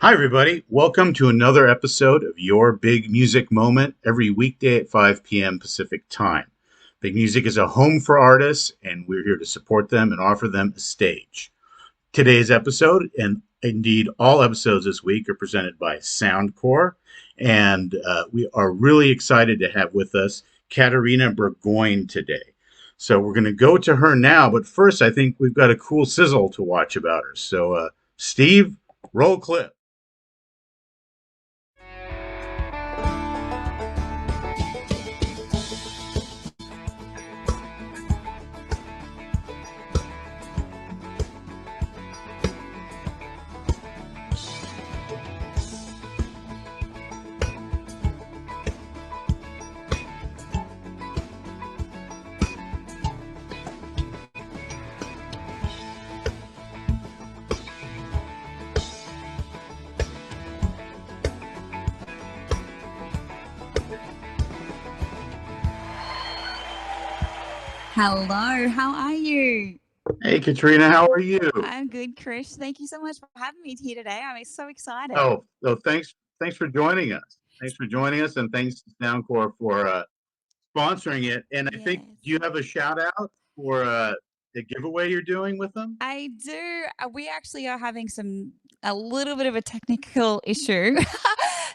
Hi, everybody. Welcome to another episode of Your Big Music Moment every weekday at 5 p.m. Pacific Time. Big Music is a home for artists, and we're here to support them and offer them a stage. Today's episode, and indeed all episodes this week, are presented by Soundcore, and we are really excited to have with us Katrina Burgoyne today. So we're going to go to her now, but first, I think we've got a cool sizzle to watch about her. So, Steve, roll clip. Hello, how are you? Hey, Katrina, how are you? I'm good, Krish. Thank you so much for having me here today. I'm so excited. Thanks for joining us. Thanks for joining us, and thanks to Soundcore for sponsoring it. And I think, do you have a shout out for the giveaway you're doing with them? I do. We actually are having a little bit of a technical issue.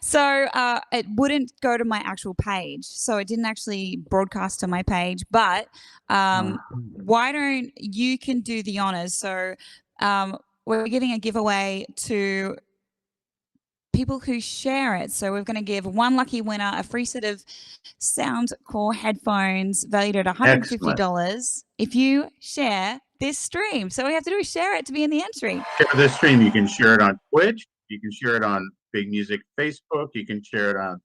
So it wouldn't go to my actual page. So it didn't actually broadcast to my page. But why don't you can do the honors? So we're giving a giveaway to people who share it. So we're going to give one lucky winner a free set of Soundcore headphones valued at $150 Excellent. if you share this stream. So all you have to do is share it to be in the entry. Share this stream. You can share it on Twitch. You can share it on Big Music Facebook. You can share it on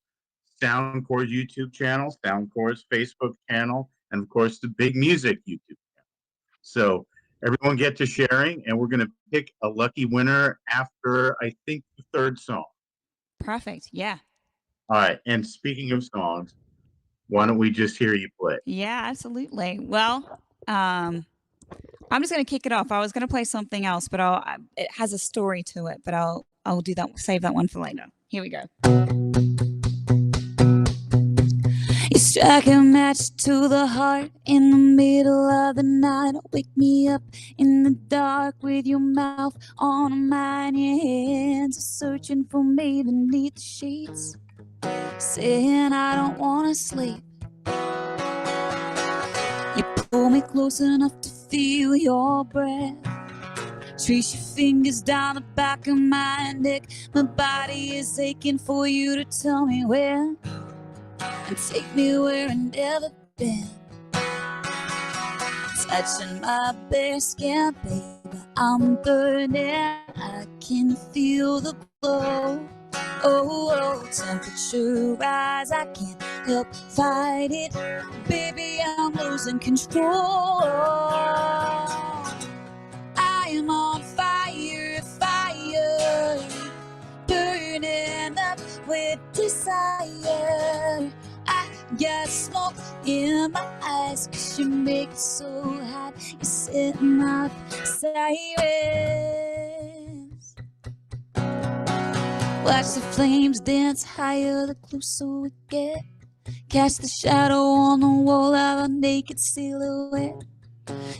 Soundcore's YouTube channel, Soundcore's Facebook channel, and of course the Big Music YouTube channel. So everyone get to sharing, and we're going to pick a lucky winner after, I think, the third song. Perfect. Yeah. All right. And speaking of songs, why don't we just hear you play? Yeah, absolutely. Well, I'm just going to kick it off. I was going to play something else, but it has a story to it, but I'll do that. Save that one for later. Here we go. You strike a match to the heart in the middle of the night. Wake me up in the dark with your mouth on mine. Your hands are searching for me beneath the sheets, saying I don't want to sleep. You pull me close enough to feel your breath, trace your fingers down the back of my neck. My body is aching for you to tell me where, and take me where I've never been. Touching my bare skin, baby, I'm burning. I can feel the glow. Oh, temperature rise, I can't help fight it. Baby, I'm losing control. I am on fire, fire, burning up with desire. I got smoke in my eyes, 'cause you make it so hot. You set my sirens. Watch the flames dance higher the closer we get. Cast the shadow on the wall of a naked silhouette.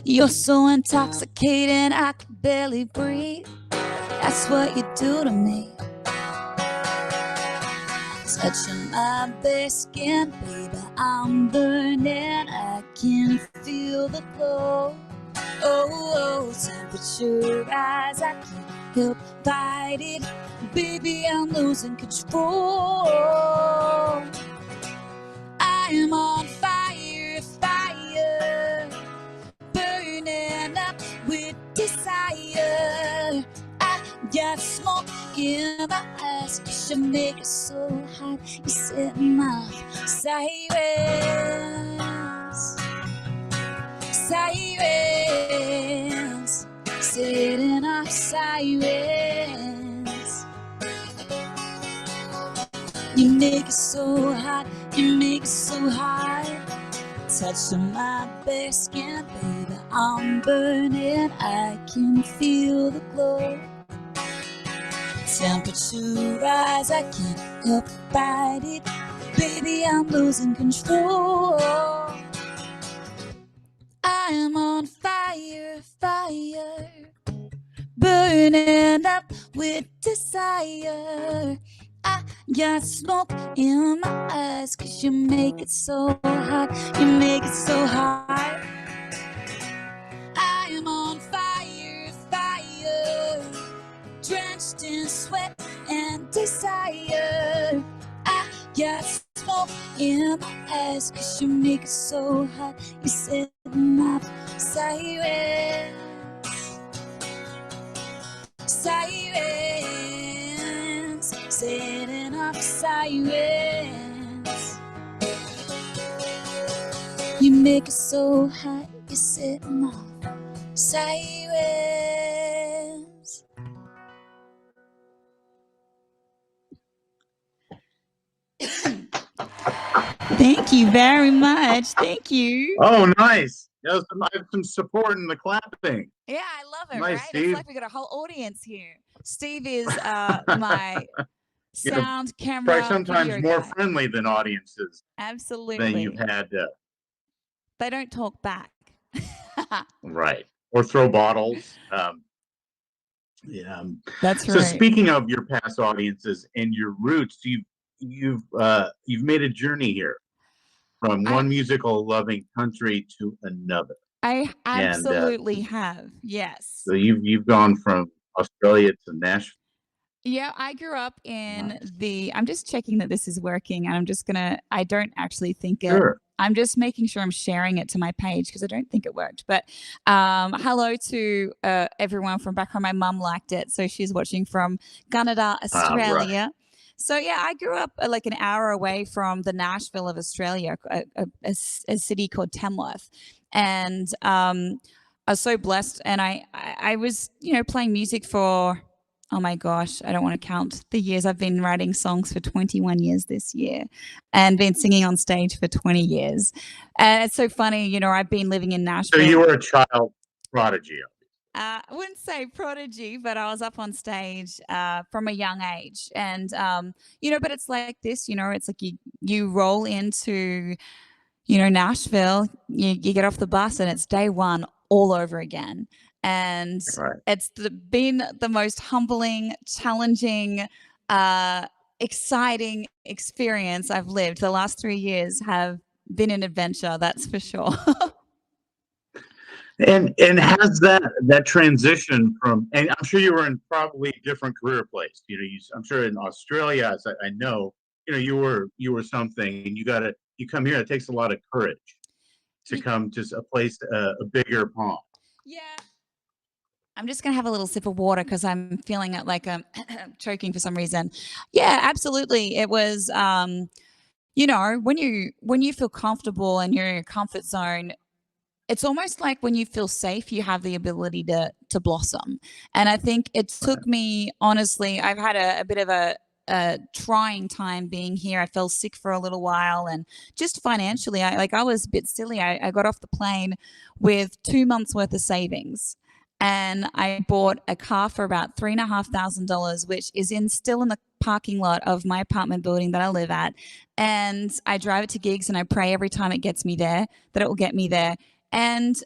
You're so intoxicating, I can barely breathe. That's what you do to me. Touching my bare skin, baby, I'm burning. I can feel the glow. Oh, temperature rise, I can't help fight it. Baby, I'm losing control. I am on fire, fire, burning up with desire. I got smoke in my eyes, 'cause you make it so hot. You set my sirens, sirens, setting off sirens. You make it so hot, you make it so hot. Touching my bare skin, baby, I'm burning. I can feel the glow. Temperature rise, I can't help but bite it. Baby, I'm losing control. I am on fire, fire, burning up with desire. I got smoke in my eyes, 'cause you make it so hot. You make it so hot. I am on fire, fire, drenched in sweat and desire. I got smoke in my eyes, 'cause you make it so hot. You set off sirens, sirens, setting off sirens. You make it so hot, you're setting off sirens. Thank you very much. Thank you. Oh, nice. I have some support in the clapping. Yeah, I love it, Nice, right? Steve. It's like we got a whole audience here. Steve is my sound camera. Probably sometimes video more guy. friendly than audiences Absolutely. than you've had. They don't talk back. Right. Or throw bottles. Yeah. That's So right. speaking of your past audiences and your roots, you've made a journey here from one musical loving country to another. I absolutely have. Yes. So you've gone from Australia to Nashville. Yeah, I grew up in I'm just checking that this is working, and I don't actually think it. Sure. I'm just making sure I'm sharing it to my page because I don't think it worked. But hello to everyone from back home. My mum liked it, so she's watching from Canada, Australia. Right. So yeah, I grew up like an hour away from the Nashville of Australia, a city called Tamworth, and I was so blessed. And I was playing music for, oh my gosh, I don't want to count the years. I've been writing songs for 21 years this year and been singing on stage for 20 years. And it's so funny, I've been living in Nashville. So you were a child prodigy. I wouldn't say prodigy, but I was up on stage from a young age. And, but it's like this, it's like you roll into, Nashville, you get off the bus and it's day one all over again. And it's been the most humbling, challenging, exciting experience I've lived. The last 3 years have been an adventure, that's for sure. And has that transition from, and I'm sure you were in probably different career places. I'm sure in Australia, as I know, you were something, and you come here. It takes a lot of courage to come to a place, a bigger pond. Yeah. I'm just going to have a little sip of water because I'm feeling it like I'm choking for some reason. Yeah, absolutely. It was, when you feel comfortable and you're in your comfort zone, it's almost like when you feel safe, you have the ability to blossom. And I think it took me, honestly, I've had a bit of a trying time being here. I fell sick for a little while, and just financially, I was a bit silly. I got off the plane with 2 months worth of savings. And I bought a car for about $3,500, which is still in the parking lot of my apartment building that I live at. And I drive it to gigs, and I pray every time it gets me there that it will get me there. And,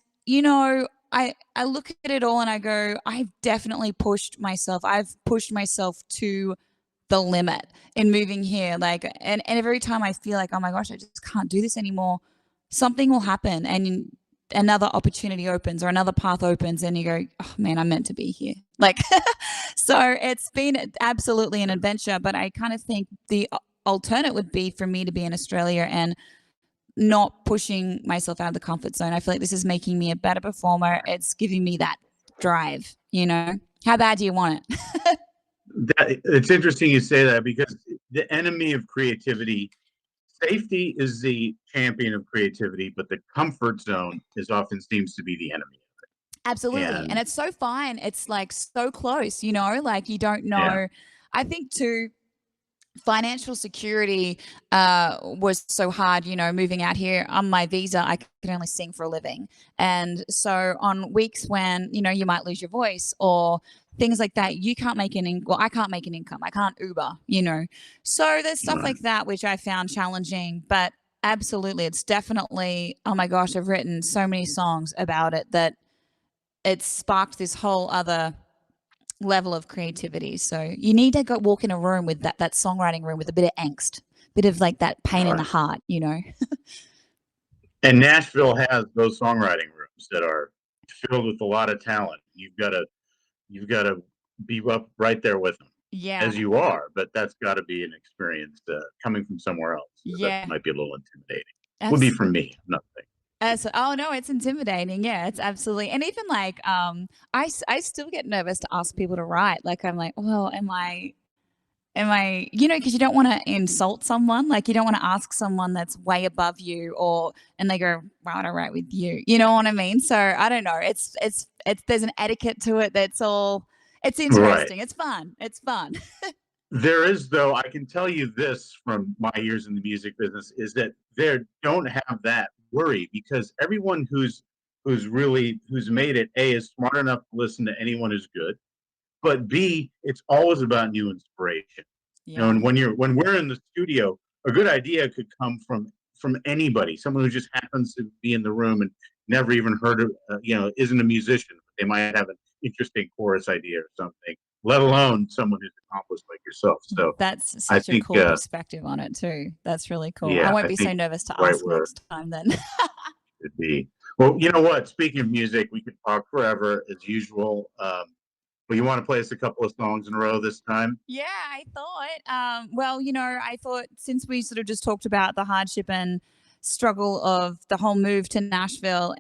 I look at it all and I go, I've definitely pushed myself. I've pushed myself to the limit in moving here. And every time I feel like, oh my gosh, I just can't do this anymore, something will happen and another opportunity opens or another path opens, and you go, oh man, I'm meant to be here. So it's been absolutely an adventure, but I kind of think the alternate would be for me to be in Australia and not pushing myself out of the comfort zone. I feel like this is making me a better performer. It's giving me that drive, How bad do you want it? It's interesting you say that, because the enemy of creativity, safety is the champion of creativity, but the comfort zone often seems to be the enemy of it. Absolutely. And it's so fine. It's like so close, you don't know. Yeah. I think too, financial security was so hard, moving out here. On my visa, I can only sing for a living. And so on weeks when, you might lose your voice or things like that. You can't make I can't make an income. I can't Uber, you know. So there's stuff like that which I found challenging, but absolutely, it's definitely, oh my gosh, I've written so many songs about it that it's sparked this whole other level of creativity. So you need to go walk in a room with that songwriting room with a bit of angst, bit of like that pain in the heart, you know. And Nashville has those songwriting rooms that are filled with a lot of talent. You've got to be up right there with them. Yeah. As you are, but that's got to be an experience coming from somewhere else. Yeah. That might be a little intimidating. Would be for me, nothing. Oh no, it's intimidating. Yeah, it's absolutely. And even like, I still get nervous to ask people to write. Like, I'm like, well, am I, you know, because you don't want to insult someone. Like, you don't want to ask someone that's way above you, and they go, why would I write with you? You know what I mean? So I don't know. It's there's an etiquette to it. It's interesting. Right. It's fun. There is, though, I can tell you this from my years in the music business, is that they don't have that worry, because everyone who's made it, A, is smart enough to listen to anyone who's good, but B, it's always about new inspiration. Yeah. You know, and when we're in the studio, a good idea could come from anybody, someone who just happens to be in the room and never even heard of, isn't a musician, but they might have an interesting chorus idea or something, let alone someone who's accomplished like yourself. So that's such a cool perspective on it too. That's really cool. Yeah, I won't be so nervous to ask next time then. Should be. Well, you know what? Speaking of music, we could talk forever as usual. But you want to play us a couple of songs in a row this time? Yeah, I thought. Well, you know, I thought since we sort of just talked about the hardship and struggle of the whole move to Nashville,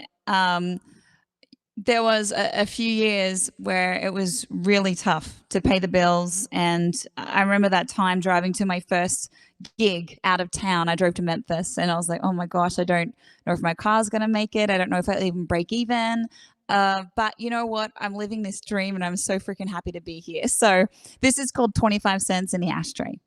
there was a few years where it was really tough to pay the bills. And I remember that time driving to my first gig out of town. I drove to Memphis and I was like, oh my gosh, I don't know if my car's going to make it. I don't know if I'll even break even. But you know what? I'm living this dream and I'm so freaking happy to be here. So this is called 25 Cents in the Ashtray.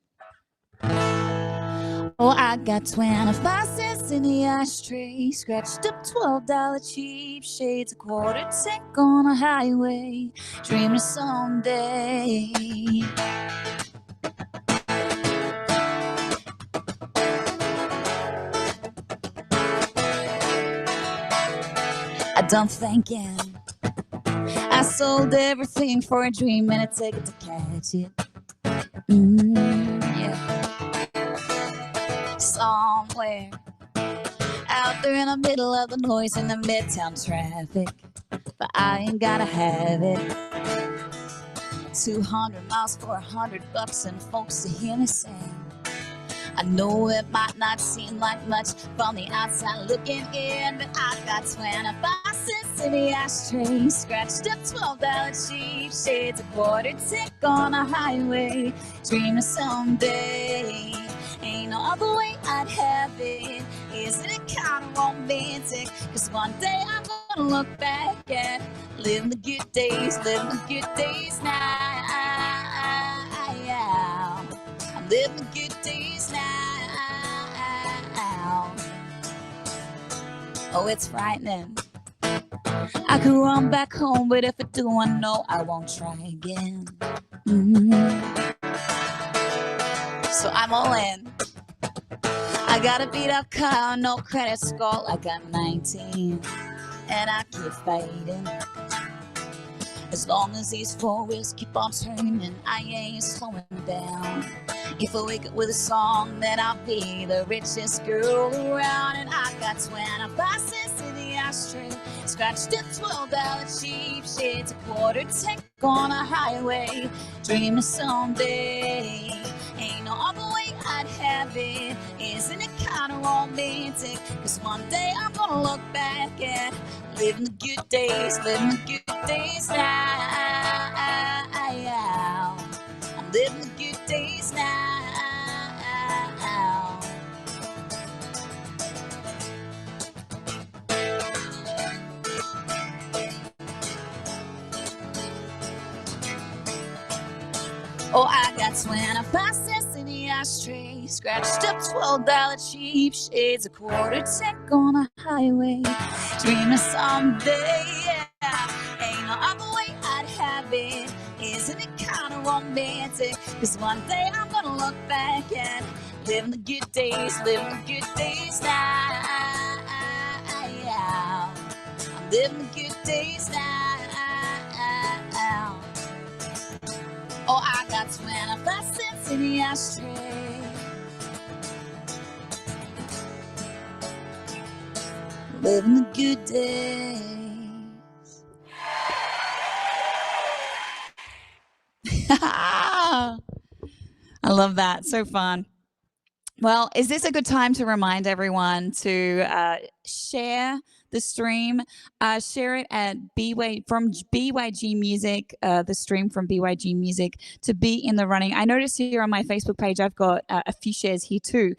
Oh, I got 25 cents in the ashtray, scratched up $12 cheap shades, a quarter tank on a highway, dreaming someday. I done thinking. I sold everything for a dream and a ticket to catch it. Yeah. Somewhere out there in the middle of the noise in the midtown traffic, but I ain't gotta have it. 200 miles for $100 and folks to hear me sing. I know it might not seem like much from the outside looking in, but I got 25 cents in the ashtray, scratched up $12 cheap shades, a quarter tick on a highway, dreaming someday. Ain't no other way I'd have it. Isn't it kind of romantic? Cause one day I'm gonna look back at living the good days now. I'm living the good days now. Oh, it's frightening. I could run back home, but if I do, I know I won't try again. So I'm all in. I got a beat up car, no credit score, I got 19, and I keep fighting. As long as these four wheels keep on turning, I ain't slowing down. If I wake up with a song, then I'll be the richest girl around. And I got 25 cents in the ashtray, scratched up $12 cheap shades, a quarter tank on a highway, dreaming someday. Ain't no other way I'd have it. Isn't it kind of romantic? Cause one day I'm gonna look back at living the good days now. I'm living the good days now. Oh, I got 25 cents in the ashtray, scratched up $12 cheap shades, a quarter tank on a highway, dreaming someday. Yeah. Ain't no other way I'd have it. romantic, 'cause one day I'm gonna look back at living the good days now. I'm living the good days now. Oh, I got 25 cents in the ashtray. Living the good days. I love that. So fun. Well, is this a good time to remind everyone to share the stream? Share it at from BYG Music, the stream from BYG Music, to be in the running. I noticed here on my Facebook page, I've got a few shares here too.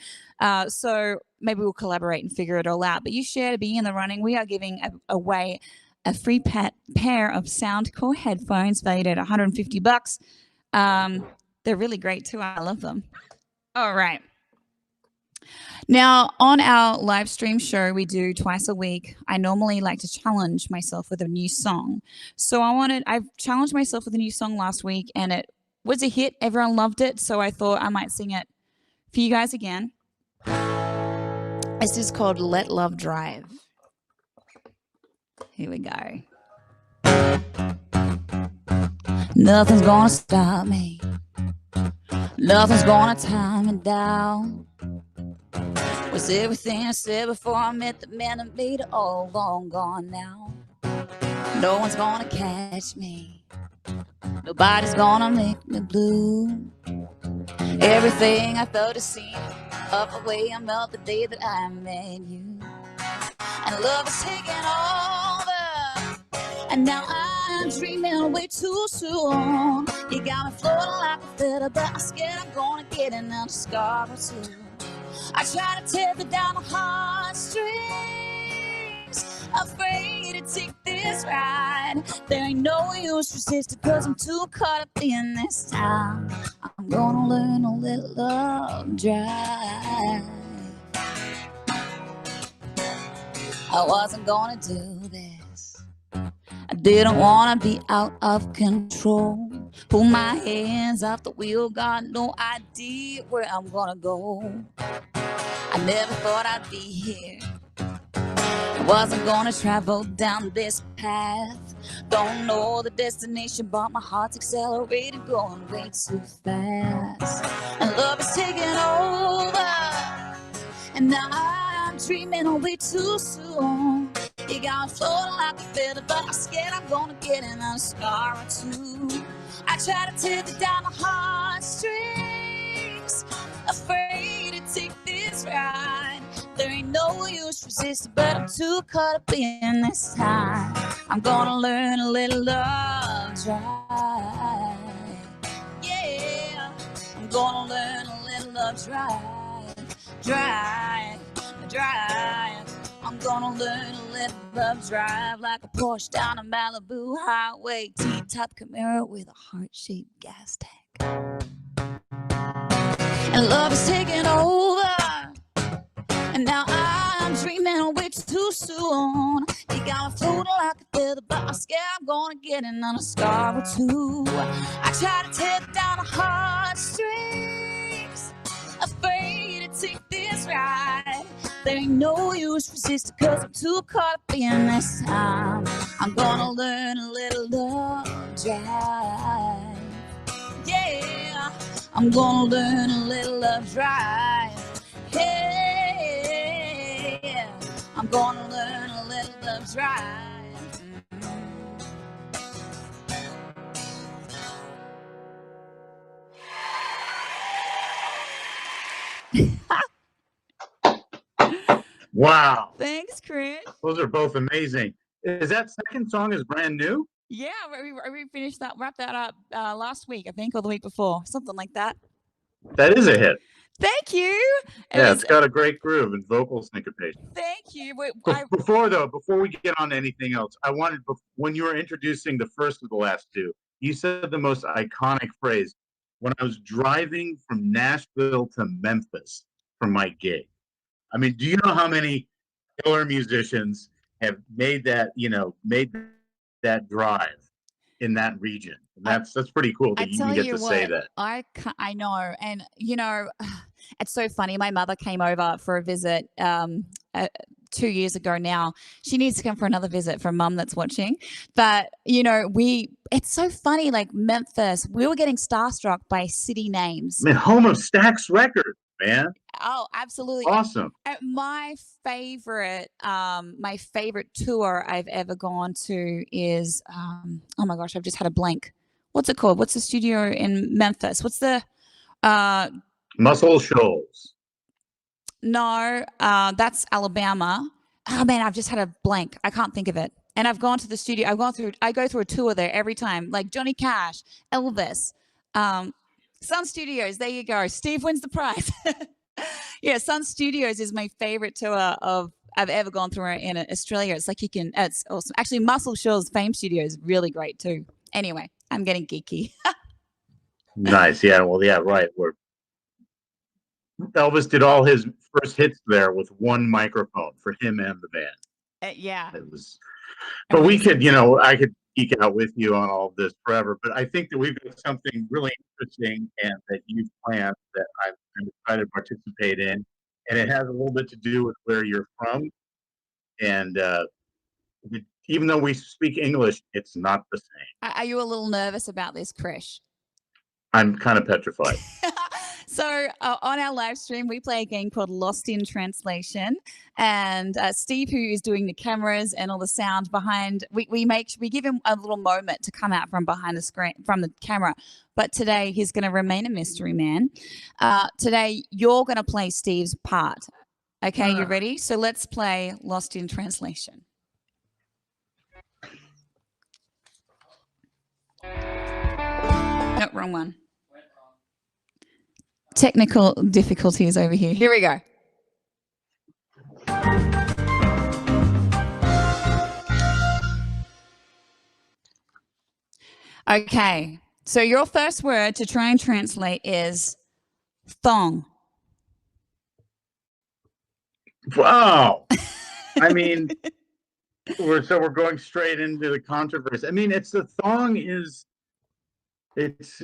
So maybe we'll collaborate and figure it all out. But you share to be in the running. We are giving away a free pair of Soundcore headphones valued at $150. They're really great too. I love them. All right. Now, on our live stream show we do twice a week, I normally like to challenge myself with a new song. So I've challenged myself with a new song last week, and it was a hit. Everyone loved it, so I thought I might sing it for you guys again. This is called Let Love Drive. Here we go. Nothing's gonna stop me. Nothing's gonna tie me down. Was everything I said before I met the man that made it all gone now. No one's gonna catch me. Nobody's gonna make me blue. Everything I felt to see of the way I felt the day that I met you. And love is taking over, and now I'm dreaming way too soon. You got me floating like a feather, but I'm scared I'm gonna get another scar or two. I try to tether down the heartstrings, afraid to take this ride. There ain't no use resisting, 'cause I'm too caught up in this time. I'm gonna learn to let love drive. I wasn't gonna do this. I didn't wanna be out of control. Pull my hands off the wheel, got no idea where I'm gonna go. I never thought I'd be here. I wasn't gonna travel down this path. Don't know the destination, but my heart's accelerated, going way too fast. And love is taking over, and now I'm dreaming way too soon. You got me floating like a feather, but I'm scared I'm gonna get another scar or two. I try to tether down the heartstrings, afraid to take this ride. There ain't no use resisting, but I'm too caught up in this time. I'm gonna learn a little love drive. Yeah, I'm gonna learn a little love drive. I'm gonna learn to let love drive like a Porsche down a Malibu highway. T-top Camaro with a heart-shaped gas tank. And love is taking over, and now I'm dreaming way too soon. You got me floating like a feather, but I'm scared I'm gonna get another scar or two. I try to tear down the heartstrings, afraid to take this ride. There ain't no use resisting, 'cause I'm too caught up in this time. I'm gonna learn a little love drive. Yeah, I'm gonna learn a little love drive. Hey, I'm gonna learn a little love drive. Wow. Thanks, Krish. Those are both amazing. Is that second song is brand new? Yeah, we finished that, wrapped that up last week, I think, or the week before, something like that. That is a hit. Thank you. It's got a great groove and vocal syncopation. Thank you. Before we get on to anything else, I wanted, when you were introducing the first of the last two, you said the most iconic phrase, "When I was driving from Nashville to Memphis for my gig." I mean, do you know how many killer musicians have made that drive in that region. And that's pretty cool I that you tell even get you to say what, that. I know, and it's so funny. My mother came over for a visit 2 years ago now. She needs to come for another visit from mum that's watching. But it's so funny. Like Memphis, we were getting starstruck by city names. I mean, home of Stax Records, man. Oh, absolutely. Awesome. My favorite tour I've ever gone to is oh my gosh, I've just had a blank. What's it called? What's the studio in Memphis? What's the Muscle Shoals. No, that's Alabama. Oh man, I've just had a blank. I can't think of it. And I've gone to the studio. I go through a tour there every time, like Johnny Cash, Elvis, Sun Studios. There you go. Steve wins the prize. Yeah, Sun Studios is my favorite tour I've ever gone through in Australia. It's like it's awesome. Actually, Muscle Shoals Fame Studio is really great too. Anyway, I'm getting geeky. Nice. Yeah. Well, yeah, right. Where Elvis did all his first hits there with one microphone for him and the band. Yeah. It was, but Amazing. we could, I could geek out with you on all of this forever. But I think that we've got something really interesting and that you've planned that I'm excited to participate in, and it has a little bit to do with where you're from. And even though we speak English, it's not the same. Are you a little nervous about this, Krish? I'm kind of petrified. So on our live stream, we play a game called Lost in Translation, and Steve, who is doing the cameras and all the sound behind, we give him a little moment to come out from behind the screen, from the camera. But today he's going to remain a mystery man. Today you're going to play Steve's part. Okay, you ready? So let's play Lost in Translation. No, wrong one. Technical difficulties over here. Here we go. Okay. So your first word to try and translate is thong. Wow. I mean, we're going straight into the controversy. I mean, it's the thong is it's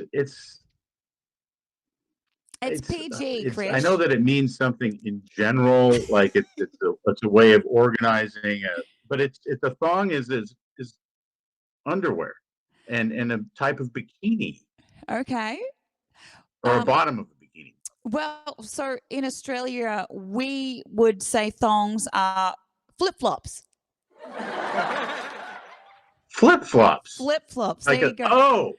PG, Krish. I know that it means something in general, like it's a way of organizing but it's a thong is underwear and a type of bikini. Okay. Or a bottom of a bikini. Well, so in Australia, we would say thongs are flip-flops. Flip-flops. Flip-flops. Like there you go. Oh,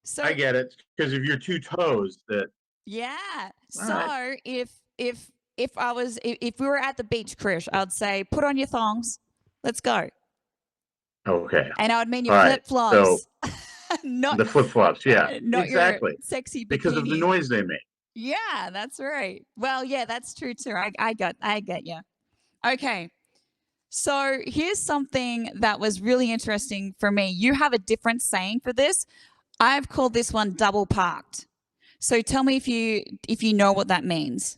so I get it, because of your two toes. Yeah. All So right. if we were at the beach, Krish, I'd say, put on your thongs. Let's go. Okay. And I would mean your All right. flip-flops. So not the flip-flops, yeah. not exactly. Your sexy bikini. Because of the noise they make. Yeah, that's right. Well, yeah, that's true too. I get you. Okay. So here's something that was really interesting for me. You have a different saying for this. I've called this one double parked. So tell me if you know what that means.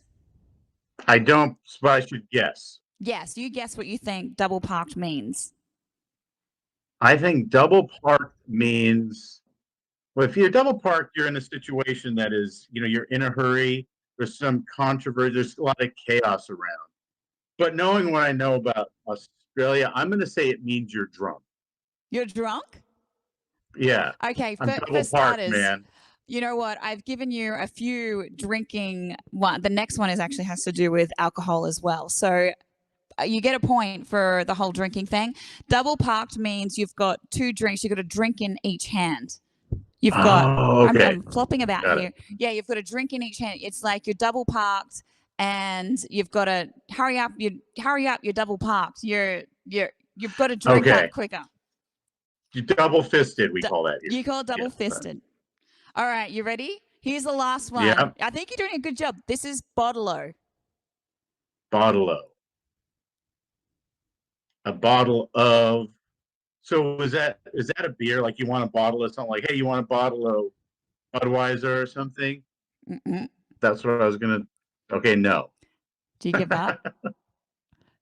I don't, but I should guess. Yes, you guess what you think double parked means. I think double parked means, well, if you're double parked, you're in a situation that is, you're in a hurry. There's some controversy. There's a lot of chaos around. But knowing what I know about Australia, I'm going to say it means you're drunk. You're drunk? Yeah. Okay, I'm double parked, man. You know what? I've given you a few drinking one. The next one actually has to do with alcohol as well. So you get a point for the whole drinking thing. Double parked means you've got two drinks. You've got a drink in each hand. You've got. Okay. I'm flopping about got here. It. Yeah, you've got a drink in each hand. It's like you're double parked, and you've got to hurry up. You're double parked. You've got to drink up quicker. You double fisted. We call that. You call it double fisted. All right, you ready? Here's the last one. Yeah. I think you're doing a good job. This is bottle-o. Bottle-o. A bottle of. So is that a beer? Like you want a bottle of something? Like, hey, you want a bottle of Budweiser or something? Mm-mm. That's what I was gonna. Okay, no. Do you give up?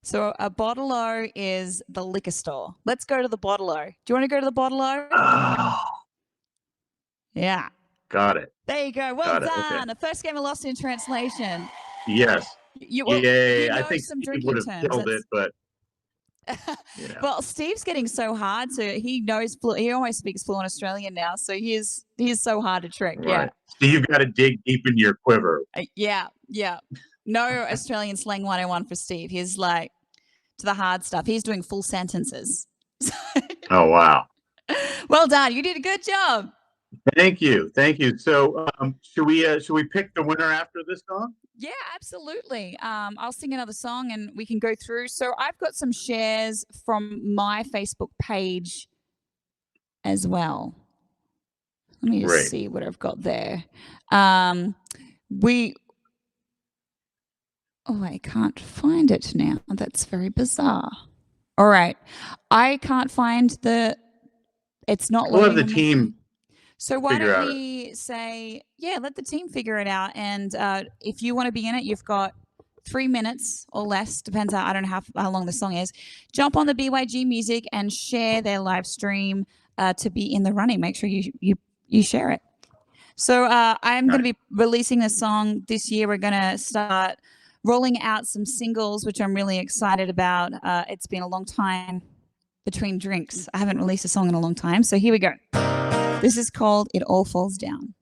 So a bottle-o is the liquor store. Let's go to the bottle-o. Do you want to go to the bottle-o? Oh, Yeah. got it. There you go. Well Got it. Okay. done. The first game of Lost in Translation. Yes. Well, Yay. he I knows think some Steve would drinking have terms. killed it, but Well, Steve's getting so hard, so he knows he almost speaks fluent Australian now, so he is so hard to trick. right. Yeah. So you've got to dig deep into your quiver. Yeah. No Australian slang 101 for Steve. He's like to the hard stuff. He's doing full sentences. Oh, wow. Well done. You did a good job. Thank you. So should we pick the winner after this song? Yeah, absolutely. I'll sing another song and we can go through. So I've got some shares from my Facebook page as well. Let me just see what I've got there. I can't find it now. That's very bizarre. All right. I can't find it's not We'll have loading the on my team. phone. So why figure don't out we say, let the team figure it out. And if you want to be in it, you've got 3 minutes or less, depends I don't know how long the song is. Jump on the BYGMusic and share their live stream to be in the running. Make sure you share it. So I'm going to be releasing a song this year. We're going to start rolling out some singles, which I'm really excited about. It's been a long time between drinks. I haven't released a song in a long time. So here we go. This is called It All Falls Down.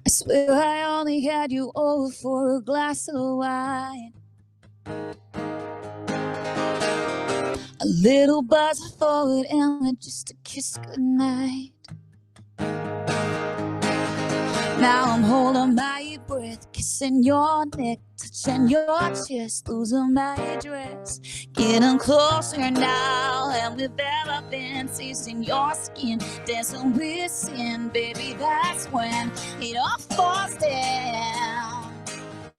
I swear I only had you over for a glass of wine. A little buzz forward and just a kiss goodnight. Now I'm holding my breath, kissing your neck, touching your chest, losing my address. Getting closer now than we've ever been, tasting your skin, dancing with sin, baby, that's when it all falls down.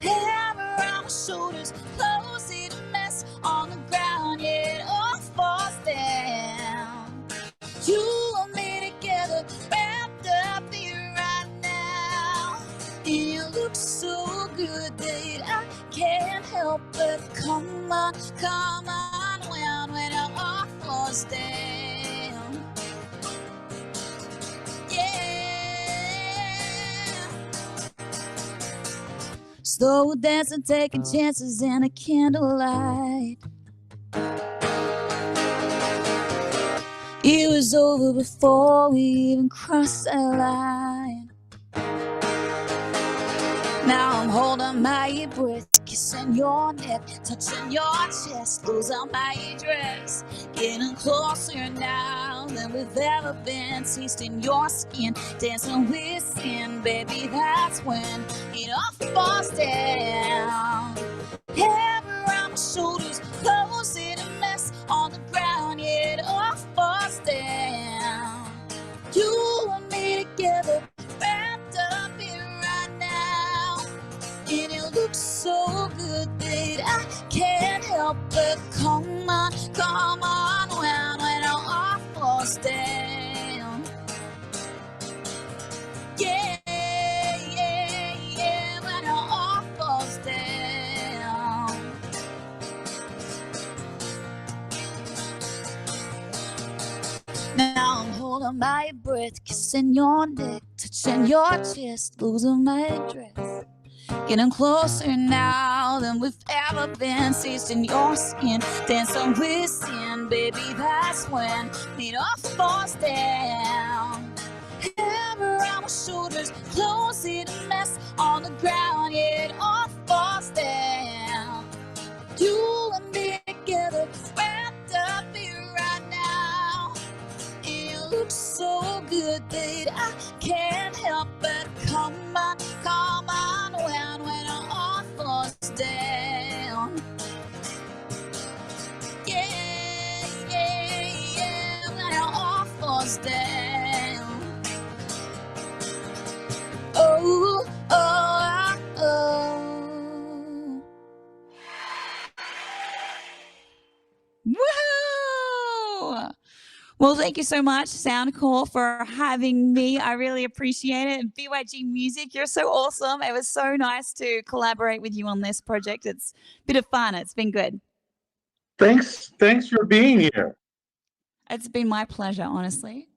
Hair around my shoulders, clothes in a mess on the ground, yeah, it all falls down. You and me together, wrapped up here right now, and you look so good that I can't help but come on, when it all falls down. Yeah. Slow dancing, taking chances in a candlelight. It was over before we even crossed that line. Now I'm holding my breath, kissing your neck, touching your chest, losing my dress. Getting closer now than we've ever been, tasting your skin, dancing with sin, baby, that's when it all falls down. Hair around my shoulders, clothes in a mess on the ground, yeah, it all falls down. You and me together, wrapped up here right now, and it looks so good that I can't help but come on, when it all falls down. Yeah, when it all falls down. Now I'm holding my breath, kissing your neck, touching your chest, losing my dress. Getting closer now than we've ever been, tasting your skin, dancing with sin, baby, that's when it all falls down. Hair around my shoulders, clothes in a mess on the ground, yeah, it all falls down. You and me together, wrapped up here right now, and you look so good that I can't help but come on, when it all falls down. Yeah, when it all falls down. Oh, oh, oh. Well, thank you so much, Soundcore, for having me. I really appreciate it. And BYGMusic, you're so awesome. It was so nice to collaborate with you on this project. It's a bit of fun. It's been good. Thanks for being here. It's been my pleasure, honestly.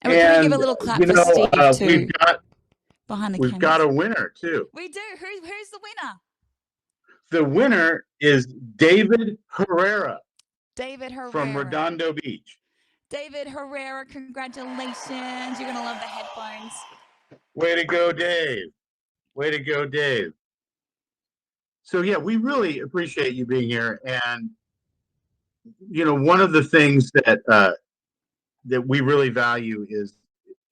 And can we give a And little clap for Steve too, behind the we've got cameras? a winner too. We do. Who's the winner? The winner is David Herrera David from Herrera. Redondo Beach. David Herrera, congratulations. You're going to love the headphones. Way to go, Dave. Way to go, Dave. So, yeah, we really appreciate you being here. And, one of the things that we really value is,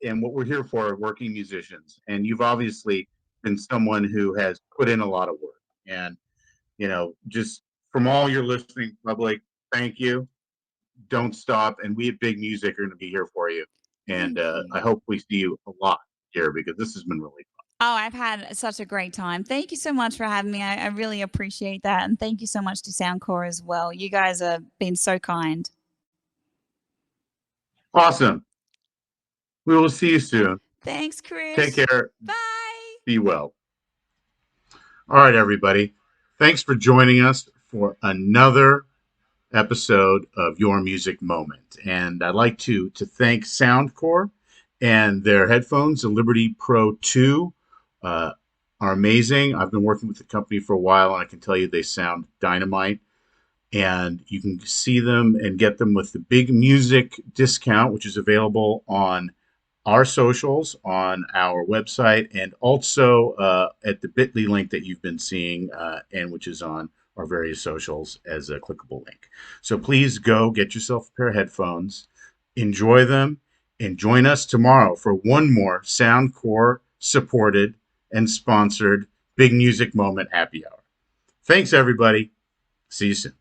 and what we're here for, are working musicians. And you've obviously been someone who has put in a lot of work. And, just from all your listening public, thank you. Don't stop. And we at Big Music are going to be here for you. And I hope we see you a lot here, because this has been really fun. Oh, I've had such a great time. Thank you so much for having me. I really appreciate that. And thank you so much to Soundcore as well. You guys have been so kind. Awesome. We will see you soon. Thanks, Krish. Take care. Bye. Be well. All right, everybody. Thanks for joining us for another episode of Your Music Moment. And I'd like to thank Soundcore and their headphones. The Liberty Pro 2 are amazing. I've been working with the company for a while, and I can tell you they sound dynamite. And you can see them and get them with the Big Music discount, which is available on our socials, on our website, and also at the bit.ly link that you've been seeing, and which is on our various socials as a clickable link. So please go get yourself a pair of headphones, enjoy them, and join us tomorrow for one more Soundcore supported and sponsored Big Music Moment happy hour. Thanks, everybody. See you soon.